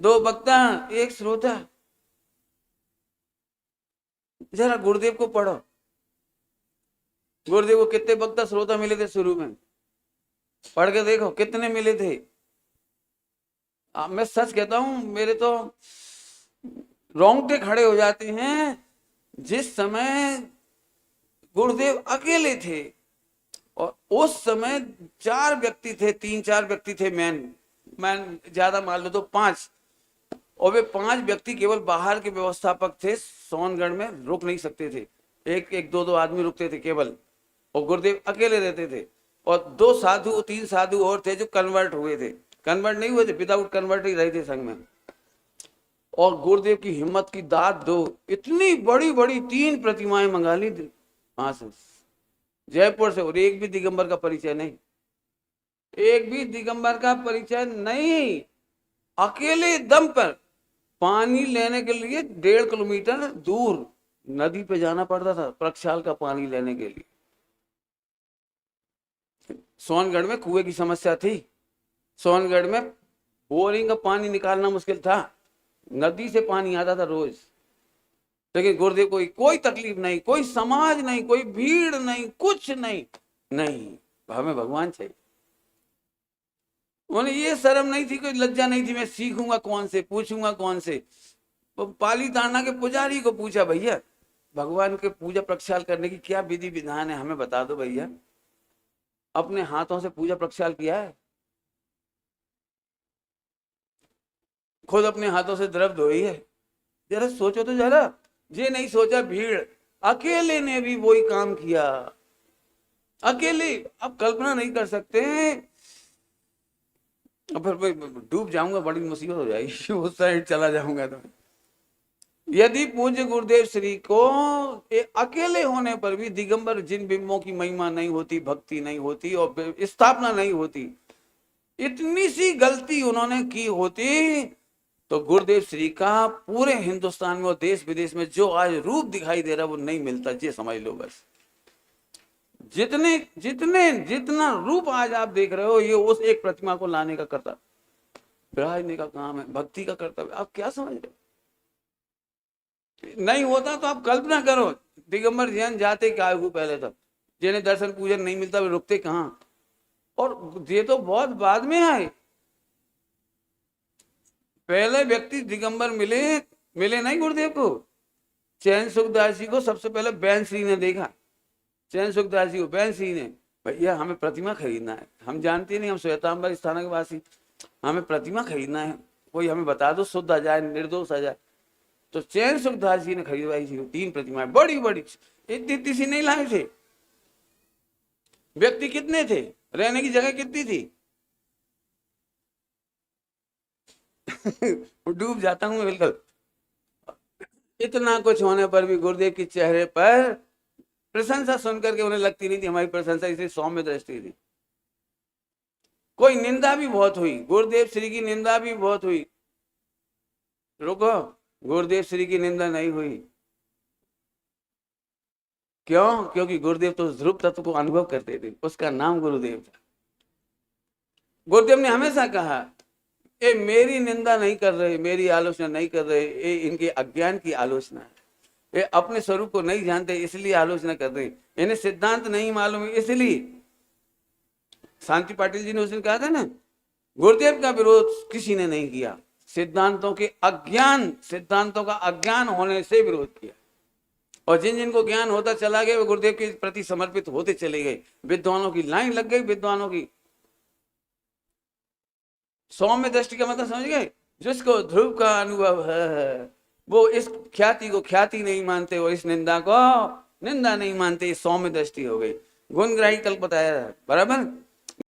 दो वक्ता एक श्रोता। जरा गुरुदेव को पढ़ो, गुरुदेव को कितने वक्ता श्रोता मिले थे शुरू में, पढ़ के देखो कितने मिले थे। मैं सच कहता हूं, मेरे तो रोंगटे खड़े हो जाते हैं जिस समय गुरुदेव अकेले थे और उस समय 4 व्यक्ति थे, 3-4 व्यक्ति थे मैन ज्यादा मान लो तो 5, और वे 5 व्यक्ति केवल बाहर के व्यवस्थापक थे, सोनगढ़ में रुक नहीं सकते थे, एक एक 2-2 आदमी रुकते थे केवल, और गुरुदेव अकेले रहते थे। और 2 साधु 3 साधु और थे जो कन्वर्ट हुए थे, कन्वर्ट नहीं हुए थे, विदाउट कन्वर्ट ही रहे थे संघ में। और गुरुदेव की हिम्मत की दात दो, इतनी बड़ी बड़ी 3 प्रतिमाएं मंगा ली थी वहां से जयपुर से, और एक भी दिगंबर का परिचय नहीं, एक भी दिगंबर का परिचय नहीं। अकेले दम पर पानी लेने के लिए 1.5 किलोमीटर दूर नदी पे जाना पड़ता था प्रक्षाल का पानी लेने के लिए। सोनगढ़ में कुएं की समस्या थी, सोनगढ़ में बोरिंग का पानी निकालना मुश्किल था, नदी से पानी आता था रोज। लेकिन गुरुदेव को कोई तकलीफ नहीं, कोई समाज नहीं, कोई भीड़ नहीं, कुछ नहीं, नहीं हमें भगवान चाहिए। उन्हें ये शर्म नहीं थी, कोई लज्जा नहीं थी, मैं सीखूंगा कौन से, पूछूंगा कौन से। तो पाली ताना के पुजारी को पूछा, भैया भगवान के पूजा प्रक्षाल करने की क्या विधि विधान है, हमें बता दो भैया। अपने हाथों से पूजा प्रक्षाल किया है, खुद अपने हाथों से द्रव धोई है, जरा सोचो तो जरा। ये नहीं सोचा भीड़, अकेले ने भी वही काम किया, अकेले। अब कल्पना नहीं कर सकते, अब फिर डूब जाऊंगा, बड़ी मुसीबत हो जाएगी, उस साइड चला जाऊंगा तो। यदि पूज्य गुरुदेव श्री को अकेले होने पर भी दिगंबर जिन बिंबों की महिमा नहीं होती, भक्ति नहीं होती और स्थापना नहीं होती, इतनी सी गलती उन्होंने की होती, तो गुरुदेव श्री का पूरे हिंदुस्तान में और देश विदेश में जो आज रूप दिखाई दे रहा है वो नहीं मिलता, ये समझ लो बस। जितने जितने जितना रूप आज आप देख रहे हो, ये उस एक प्रतिमा को लाने का कर्तव्य, विराजने का काम है, भक्ति का कर्तव्य। आप क्या समझ रहे हो? नहीं होता तो आप कल्पना करो, दिगंबर जैन जाते क्या हुए पहले तक, जिन्हें दर्शन पूजन नहीं मिलता वे रुकते कहां। और ये तो बहुत बाद में आए, पहले व्यक्ति दिगंबर मिले नहीं गुरुदेव को। चैन सुखदास जी को सबसे पहले बैन श्री ने देखा, चैन सुखदास जी को बैन श्री ने, भैया हमें प्रतिमा खरीदना है, हम जानते नहीं, हम श्वेतांबर स्थान के वासी, हमें प्रतिमा खरीदना है, कोई हमें बता दो, शुद्ध आ जाए, निर्दोष आ जाए। तो चैन सुखदास जी ने खरीदवाई थी 3 प्रतिमाएं, बड़ी बड़ी, इतनी सी नहीं लाए थे। व्यक्ति कितने थे, रहने की जगह कितनी थी डूब जाता हूं बिल्कुल। इतना कुछ होने पर भी गुरुदेव के चेहरे पर प्रशंसा सुनकर के उन्हें लगती नहीं थी हमारी प्रशंसा, इसलिए सौम्य दृष्टि थी। कोई निंदा भी बहुत हुई, गुरुदेव श्री की निंदा भी बहुत हुई, रुको, गुरुदेव श्री की निंदा नहीं हुई। क्यों? क्योंकि गुरुदेव तो ध्रुव तत्व को अनुभव करते थे, उसका नाम गुरुदेव था। गुरुदेव ने हमेशा कहा, ये मेरी निंदा नहीं कर रहे, मेरी आलोचना नहीं कर रहे, ये इनके अज्ञान की आलोचना है, ये अपने स्वरूप को नहीं जानते इसलिए आलोचना कर रहे, इन्हें सिद्धांत नहीं मालूम इसलिए। शांति पाटिल जी ने उस दिन कहा था ना, गुरुदेव का विरोध किसी ने नहीं किया, सिद्धांतों का अज्ञान होने से विरोध किया। और जिन जिनको ज्ञान होता चला गया वो गुरुदेव के प्रति समर्पित होते चले गए, विद्वानों की लाइन लग गई, विद्वानों की। सौम्य दृष्टि का मतलब समझ गए, जिसको ध्रुव का अनुभव है वो इस ख्याति को ख्याति नहीं मानते और इस निंदा को निंदा नहीं मानते, सौम्य दृष्टि हो गई। गुणग्राही कल बताया बराबर।